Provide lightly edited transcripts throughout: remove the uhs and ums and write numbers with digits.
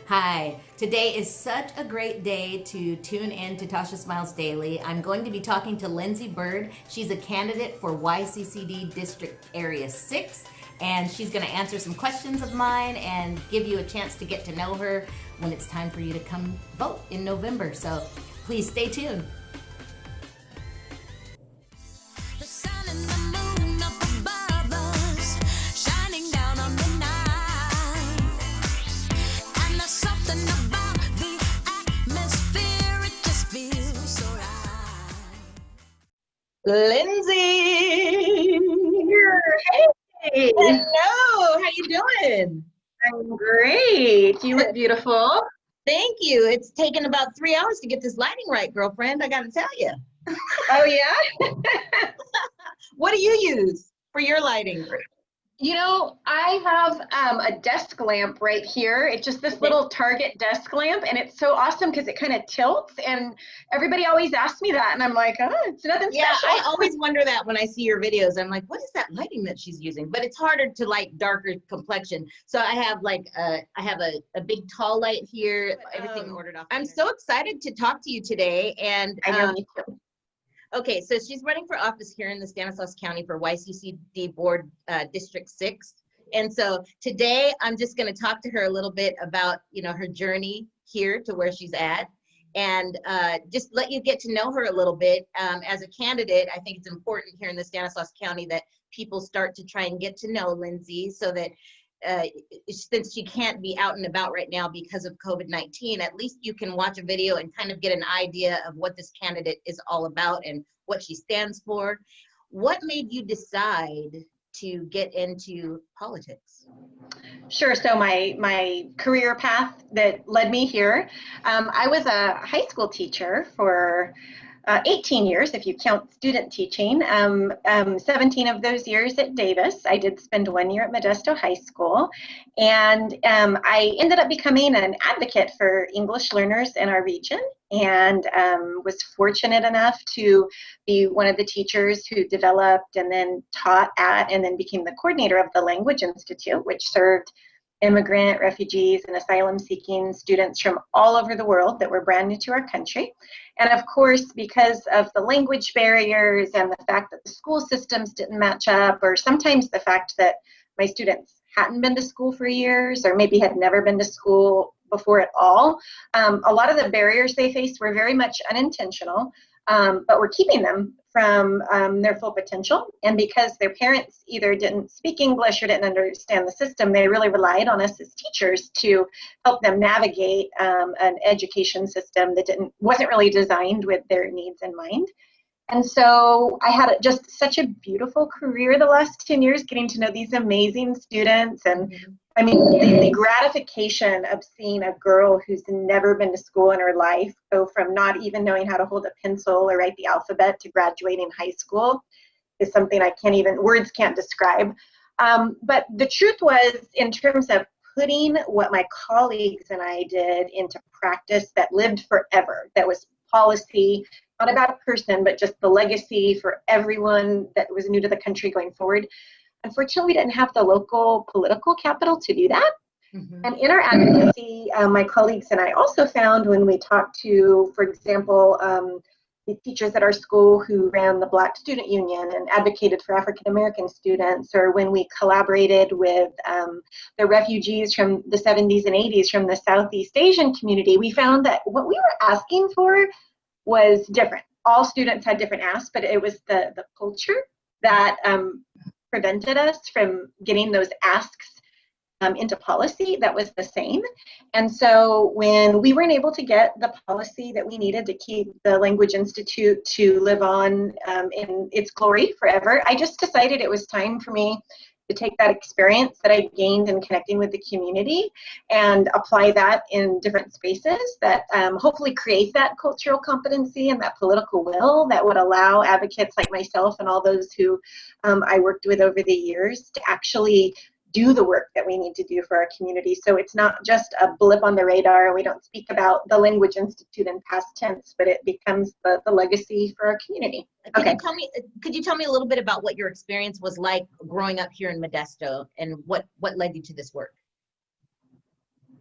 Hi, today is such a great day to tune in to Tasha Smiles Daily. I'm going to be talking to Lindsey Bird. She's a candidate for YCCD District Area 6, and she's going to answer some questions of mine and give you a chance to get to know her when it's time for you to come vote in November. So please stay tuned. The sun and the moon up above us, shining down on the night. And there's something about the atmosphere, it just feels so right. Lindsey. Hey, Hello, how you doing? I'm great. You look beautiful. Thank you. It's taken about 3 hours to get this lighting right, girlfriend. I gotta tell you. Oh, yeah? What do you use for your lighting? You know, I have a desk lamp right here. It's just this little Target desk lamp, and it's so awesome because it kind of tilts, and everybody always asks me that, and I'm like, oh, it's nothing Yeah, special. I always wonder that when I see your videos. I'm like, what is that lighting that she's using? But it's harder to light darker complexion. So I have like I have a big tall light here, everything ordered off. I'm so excited to talk to you today. And I know, me too. okay, so she's running for office here in the Stanislaus County for YCCD Board District 6. And so today I'm just going to talk to her a little bit about, her journey here to where she's at, and just let you get to know her a little bit. As a candidate, I think it's important here in the Stanislaus County that people start to try and get to know Lindsey, so that since she can't be out and about right now because of COVID-19, at least you can watch a video and kind of get an idea of what this candidate is all about and what she stands for. What made you decide to get into politics? Sure. So my career path that led me here, I was a high school teacher for 18 years, if you count student teaching. 17 of those years at Davis. I did spend 1 year at Modesto High School, and I ended up becoming an advocate for English learners in our region, and was fortunate enough to be one of the teachers who developed and then taught at and then became the coordinator of the Language Institute, which served immigrant, refugees, and asylum-seeking students from all over the world that were brand new to our country. And of course, because of the language barriers and the fact that the school systems didn't match up, or sometimes the fact that my students hadn't been to school for years, or maybe had never been to school before at all, a lot of the barriers they faced were very much unintentional, but were keeping them from their full potential. And because their parents either didn't speak English or didn't understand the system, they really relied on us as teachers to help them navigate an education system that wasn't really designed with their needs in mind. And so I had just such a beautiful career the last 10 years, getting to know these amazing students. And I mean, the gratification of seeing a girl who's never been to school in her life go from not even knowing how to hold a pencil or write the alphabet to graduating high school is something words can't describe. But the truth was, in terms of putting what my colleagues and I did into practice that lived forever, that was policy, not about a person, but just the legacy for everyone that was new to the country going forward. Unfortunately, we didn't have the local political capital to do that. And in our advocacy, my colleagues and I also found, when we talked to, for example, the teachers at our school who ran the Black Student Union and advocated for African American students, or when we collaborated with the refugees from the 70s and 80s from the Southeast Asian community, we found that what we were asking for was different. All students had different asks, but it was the culture that prevented us from getting those asks into policy that was the same. And so when we weren't able to get the policy that we needed to keep the Language Institute to live on in its glory forever, I just decided it was time for me to take that experience that I gained in connecting with the community and apply that in different spaces that hopefully create that cultural competency and that political will that would allow advocates like myself and all those who I worked with over the years to actually do the work that we need to do for our community. So it's not just a blip on the radar. We don't speak about the Language Institute in past tense, but it becomes the legacy for our community. Could you tell me a little bit about what your experience was like growing up here in Modesto, and what led you to this work?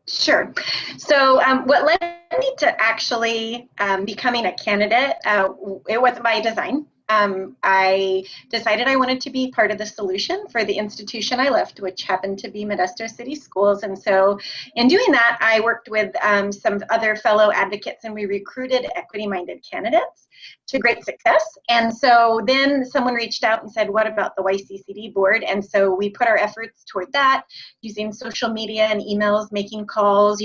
Sure. So what led me to actually becoming a candidate, it wasn't by design. I decided I wanted to be part of the solution for the institution I left, which happened to be Modesto City Schools. And so in doing that, I worked with some other fellow advocates, and we recruited equity-minded candidates to great success. And so then someone reached out and said, what about the YCCD board? And so we put our efforts toward that, using social media and emails, making calls,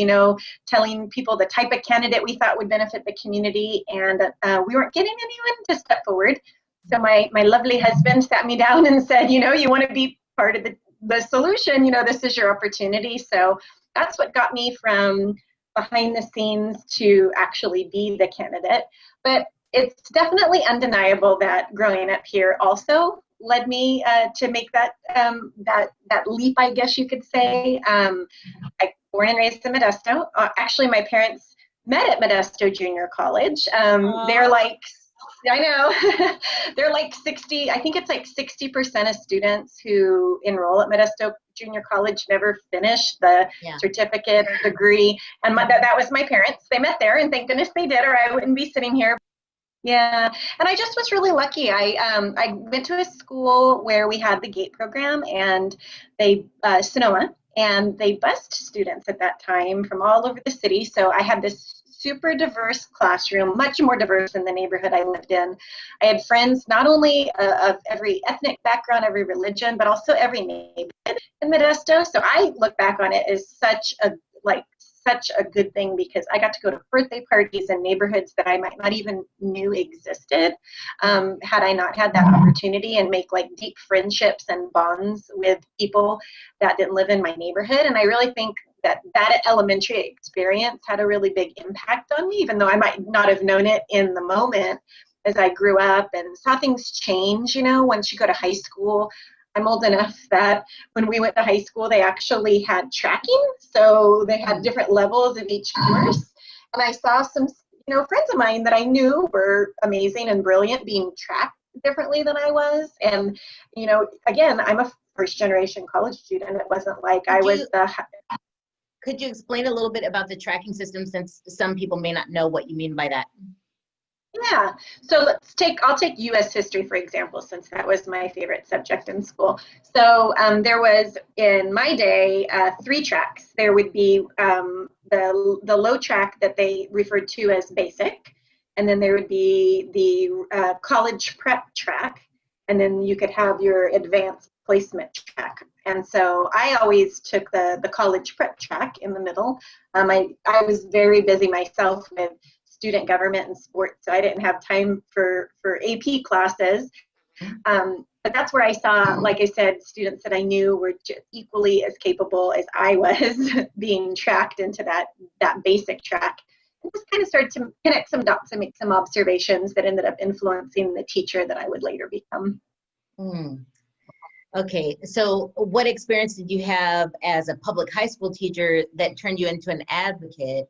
telling people the type of candidate we thought would benefit the community. And we weren't getting anyone to step forward. So my lovely husband sat me down and said, you want to be part of the solution, this is your opportunity. So that's what got me from behind the scenes to actually be the candidate. But it's definitely undeniable that growing up here also led me to make that leap, I guess you could say. I'm born and raised in Modesto. Actually, my parents met at Modesto Junior College. They're like, I know, they're like 60, I think it's like 60% of students who enroll at Modesto Junior College never finish the certificate or degree. And that was my parents. They met there, and thank goodness they did, or I wouldn't be sitting here. Yeah, and I just was really lucky. I went to a school where we had the GATE program, and Sonoma, and they bused students at that time from all over the city. So I had this super diverse classroom, much more diverse than the neighborhood I lived in. I had friends not only of every ethnic background, every religion, but also every neighborhood in Modesto. So I look back on it as such a good thing, because I got to go to birthday parties in neighborhoods that I might not even knew existed had I not had that opportunity, and make like deep friendships and bonds with people that didn't live in my neighborhood. And I really think that elementary experience had a really big impact on me, even though I might not have known it in the moment. As I grew up and saw things change, once you go to high school. I'm old enough that when we went to high school, they actually had tracking. So they had different levels of each course. And I saw some, friends of mine that I knew were amazing and brilliant being tracked differently than I was. And, again, I'm a first generation college student. It wasn't like I was the... Could you explain a little bit about the tracking system, since some people may not know what you mean by that? Yeah, so I'll take U.S. history, for example, since that was my favorite subject in school. So there was, in my day, 3 tracks. There would be the low track that they referred to as basic, and then there would be the college prep track, and then you could have your advanced placement track. And so I always took the college prep track in the middle. I was very busy myself with student government and sports, so I didn't have time for AP classes. But that's where I saw, like I said, students that I knew were just equally as capable as I was being tracked into that basic track. And just kind of started to connect some dots and make some observations that ended up influencing the teacher that I would later become. Okay, so what experience did you have as a public high school teacher that turned you into an advocate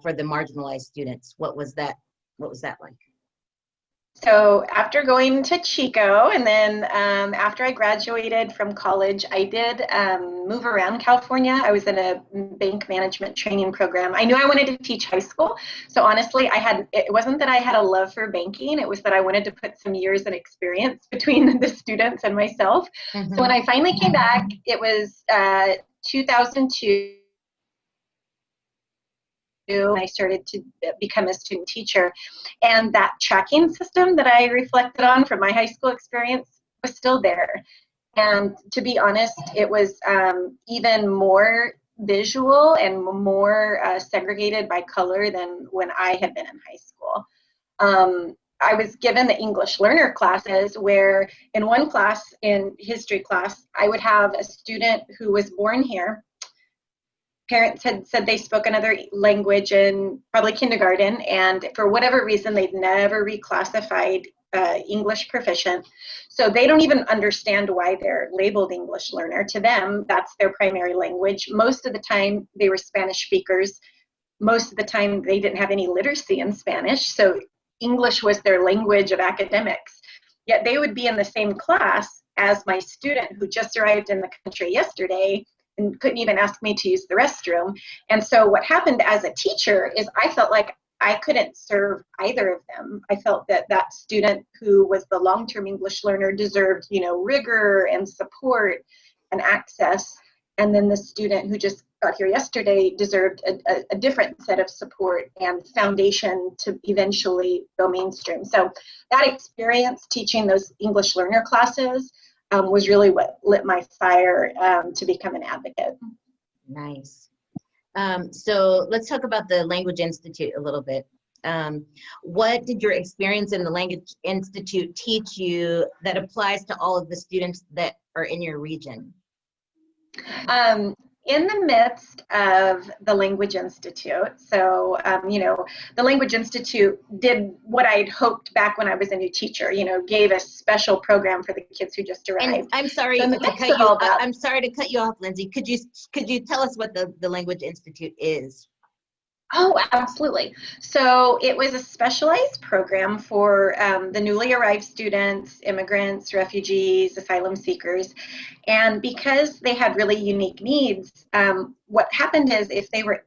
for the marginalized students? What was that like? So after going to Chico, and then after I graduated from college, I did move around California. I was in a bank management training program. I knew I wanted to teach high school. So honestly, it wasn't that I had a love for banking. It was that I wanted to put some years of experience between the students and myself. So when I finally came back, it was 2002. I started to become a student teacher, and that tracking system that I reflected on from my high school experience was still there. And to be honest, it was even more visual and more segregated by color than when I had been in high school. I was given the English learner classes, where in one class, in history class, I would have a student who was born here. Parents had said they spoke another language in probably kindergarten, and for whatever reason, they'd never reclassified English proficient. So they don't even understand why they're labeled English learner. To them, that's their primary language. Most of the time, they were Spanish speakers. Most of the time, they didn't have any literacy in Spanish. So English was their language of academics. Yet they would be in the same class as my student who just arrived in the country yesterday, and couldn't even ask me to use the restroom. And so what happened as a teacher is I felt like I couldn't serve either of them. I felt that that student who was the long-term English learner deserved, rigor and support and access. And then the student who just got here yesterday deserved a different set of support and foundation to eventually go mainstream. So that experience teaching those English learner classes was really what lit my fire to become an advocate. Nice. So let's talk about the Language Institute a little bit. What did your experience in the Language Institute teach you that applies to all of the students that are in your region? In the midst of the Language Institute, so, the Language Institute did what I'd hoped back when I was a new teacher, gave a special program for the kids who just arrived. And I'm sorry So to cut you. I'm sorry to cut you off, Lindsey. Could you tell us what the Language Institute is? Oh, absolutely. So it was a specialized program for the newly arrived students, immigrants, refugees, asylum seekers. And because they had really unique needs, what happened is if they were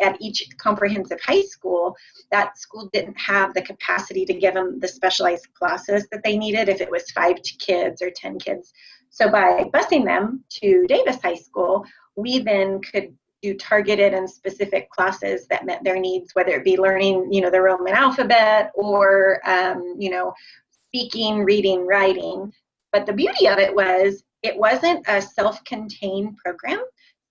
at each comprehensive high school, that school didn't have the capacity to give them the specialized classes that they needed if it was 5 kids or 10 kids. So by busing them to Davis High School, we then could do targeted and specific classes that met their needs, whether it be learning, the Roman alphabet or, speaking, reading, writing. But the beauty of it was it wasn't a self-contained program.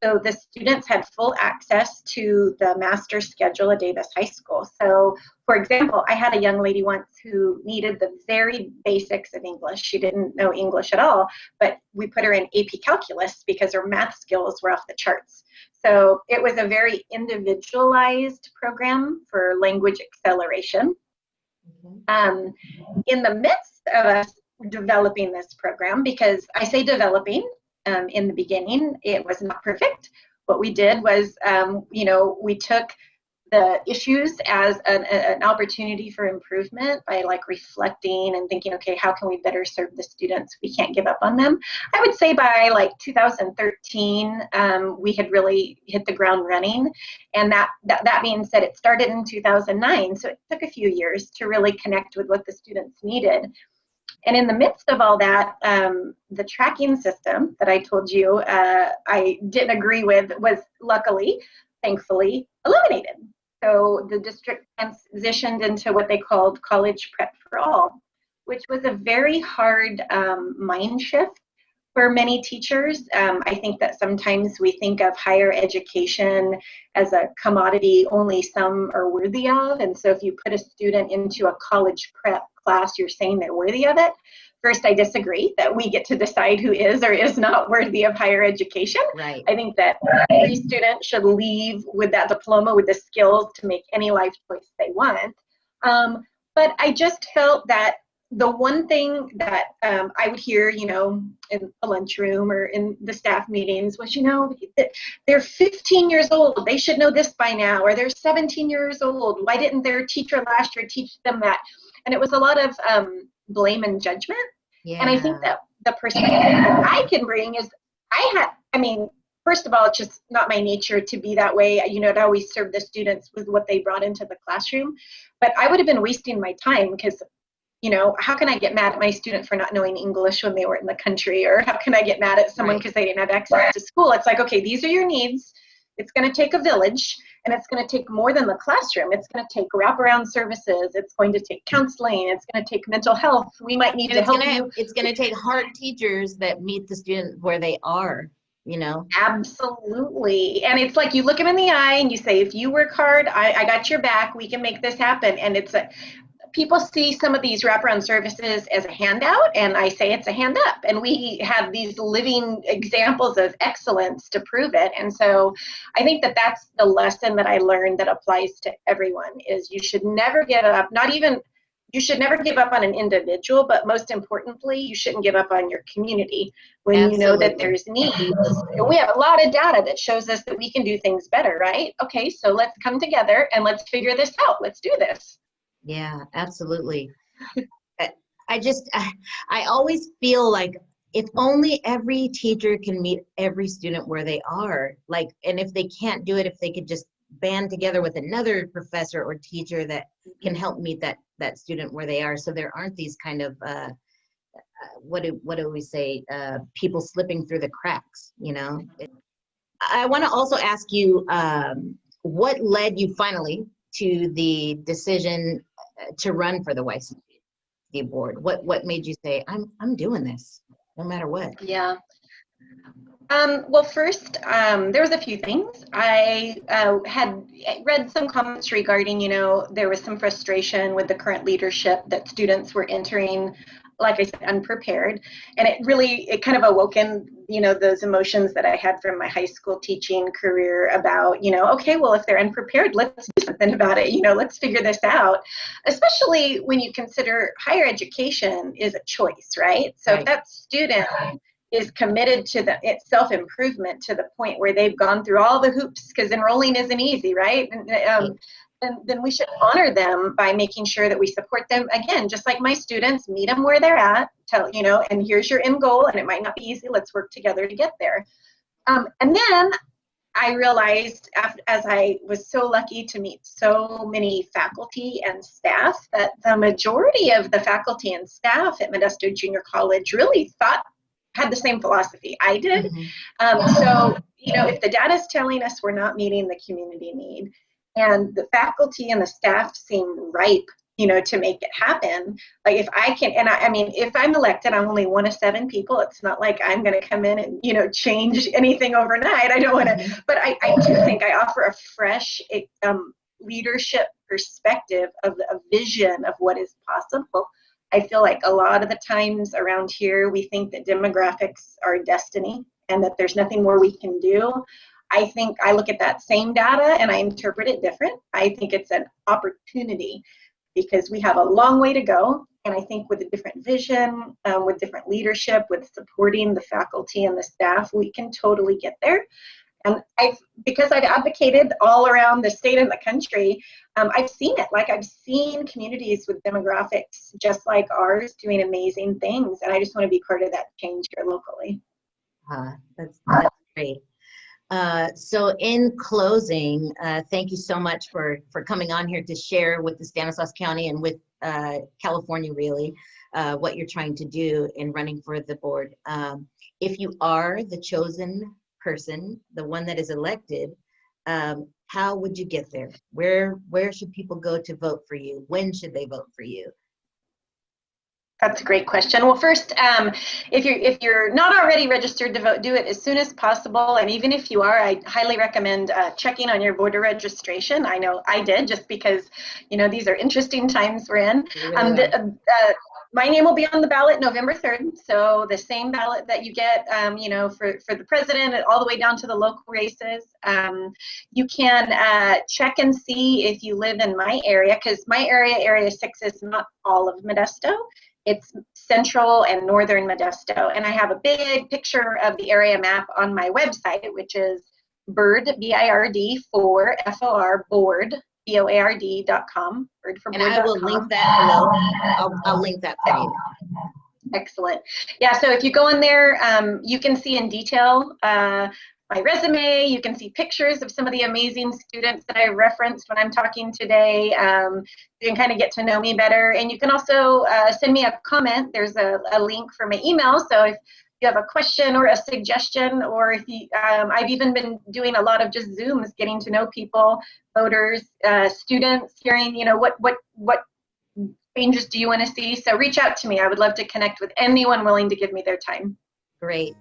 So the students had full access to the master schedule at Davis High School. So, for example, I had a young lady once who needed the very basics of English. She didn't know English at all, but we put her in AP Calculus because her math skills were off the charts. So it was a very individualized program for language acceleration. In the midst of us developing this program, because I say developing, in the beginning, it was not perfect. What we did was, we took the issues as an opportunity for improvement by reflecting and thinking, okay, how can we better serve the students? We can't give up on them. I would say by 2013, we had really hit the ground running. And that being said, it started in 2009. So it took a few years to really connect with what the students needed. And in the midst of all that, the tracking system that I told you I didn't agree with was thankfully, eliminated. So the district transitioned into what they called College Prep for All, which was a very hard mind shift for many teachers. I think that sometimes we think of higher education as a commodity only some are worthy of. And so if you put a student into a college prep class, you're saying they're worthy of it. First, I disagree that we get to decide who is or is not worthy of higher education. Right. I think that every student should leave with that diploma with the skills to make any life choice they want. But I just felt that the one thing that I would hear, in the lunchroom or in the staff meetings was, they're 15 years old. They should know this by now. Or they're 17 years old. Why didn't their teacher last year teach them that? And it was a lot of blame and judgment. Yeah. And I think that the perspective that I can bring is first of all, it's just not my nature to be that way. I'd always serve the students with what they brought into the classroom. But I would have been wasting my time because how can I get mad at my student for not knowing English when they were in the country? Or how can I get mad at someone because they didn't have access to school? It's like, okay, these are your needs. It's going to take a village, and it's going to take more than the classroom. It's going to take wraparound services. It's going to take counseling. It's going to take mental health. We might need to help you. It's going to take hard teachers that meet the student where they are, Absolutely. And it's like you look them in the eye and you say, if you work hard, I got your back. We can make this happen. And people see some of these wraparound services as a handout, and I say it's a hand up. And we have these living examples of excellence to prove it. And so I think that that's the lesson that I learned that applies to everyone is you should never give up, you should never give up on an individual, but most importantly, you shouldn't give up on your community when Absolutely. You know that there's needs. And we have a lot of data that shows us that we can do things better, right? Okay, so let's come together and let's figure this out. Let's do this. Yeah, absolutely. I always feel like if only every teacher can meet every student where they are, like, and if they can't do it, if they could just band together with another professor or teacher that can help meet that student where they are, so there aren't these kind of what do we say, people slipping through the cracks, you know. I want to also ask you, what led you finally to the decision to run for the YCCD board? What made you say, I'm doing this no matter what? Yeah. Well, first, there was a few things. I had read some comments regarding, there was some frustration with the current leadership that students were entering, like I said, unprepared. And it kind of awoken, those emotions that I had from my high school teaching career about, okay, well, if they're unprepared, let's do something about it. Let's figure this out, especially when you consider higher education is a choice, right? So if that student is committed to self-improvement to the point where they've gone through all the hoops, because enrolling isn't easy, right? And then we should honor them by making sure that we support them. Again, just like my students, meet them where they're at, and here's your end goal, and it might not be easy. Let's work together to get there. And then I realized, as I was so lucky to meet so many faculty and staff, that the majority of the faculty and staff at Modesto Junior College really had the same philosophy I did. So, if the data is telling us we're not meeting the community need, and the faculty and the staff seem ripe, to make it happen, like if I can, and I mean, if I'm elected, I'm only one of 7 people. It's not like I'm going to come in and, change anything overnight. I don't want to, but I do think I offer a fresh leadership perspective of a vision of what is possible. I feel like a lot of the times around here, we think that demographics are destiny and that there's nothing more we can do. I think I look at that same data and I interpret it different. I think it's an opportunity because we have a long way to go. And I think with a different vision, with different leadership, with supporting the faculty and the staff, we can totally get there. And because I've advocated all around the state and the country, I've seen it. Like I've seen communities with demographics just like ours doing amazing things. And I just want to be part of that change here locally. That's great. So in closing, thank you so much for coming on here to share with the Stanislaus County and with California, really, what you're trying to do in running for the board. If you are the chosen person, the one that is elected, how would you get there? Where should people go to vote for you? When should they vote for you? That's a great question. Well, first, if you're not already registered to vote, do it as soon as possible. And even if you are, I highly recommend checking on your voter registration. I know I did, just because these are interesting times we're in. My name will be on the ballot November 3rd. So the same ballot that you get, for the president and all the way down to the local races. You can check and see if you live in my area, because my area 6 is not all of Modesto. It's central and northern Modesto. And I have a big picture of the area map on my website, which is Bird, B-I-R-D, for F-O-R, board, BOARD.com. And I will link that below. I'll link that for you. Excellent. Yeah, so if you go in there, you can see in detail my resume. You can see pictures of some of the amazing students that I referenced when I'm talking today. You can kind of get to know me better. And you can also send me a comment. There's a link for my email. So if you have a question or a suggestion, or if you, I've even been doing a lot of just Zooms, getting to know people, voters, students, hearing, what changes do you want to see? So reach out to me. I would love to connect with anyone willing to give me their time. Great.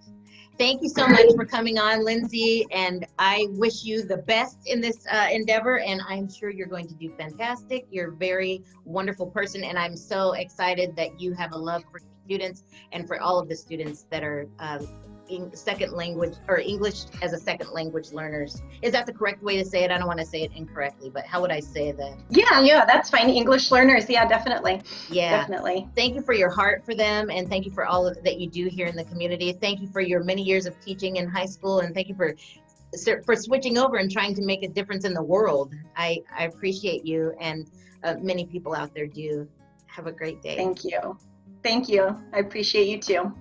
Thank you so much for coming on, Lindsey, and I wish you the best in this endeavor, and I'm sure you're going to do fantastic. You're a very wonderful person, and I'm so excited that you have a love for students and for all of the students that are second language or English as a second language learners. Is that the correct way to say it? I don't want to say it incorrectly, but how would I say that? Yeah, that's fine. English learners. Yeah, definitely. Yeah, definitely. Thank you for your heart for them, and thank you for all of that you do here in the community. Thank you for your many years of teaching in high school, and thank you for switching over and trying to make a difference in the world. I appreciate you, and many people out there do. Have a great day. Thank you. Thank you. I appreciate you too.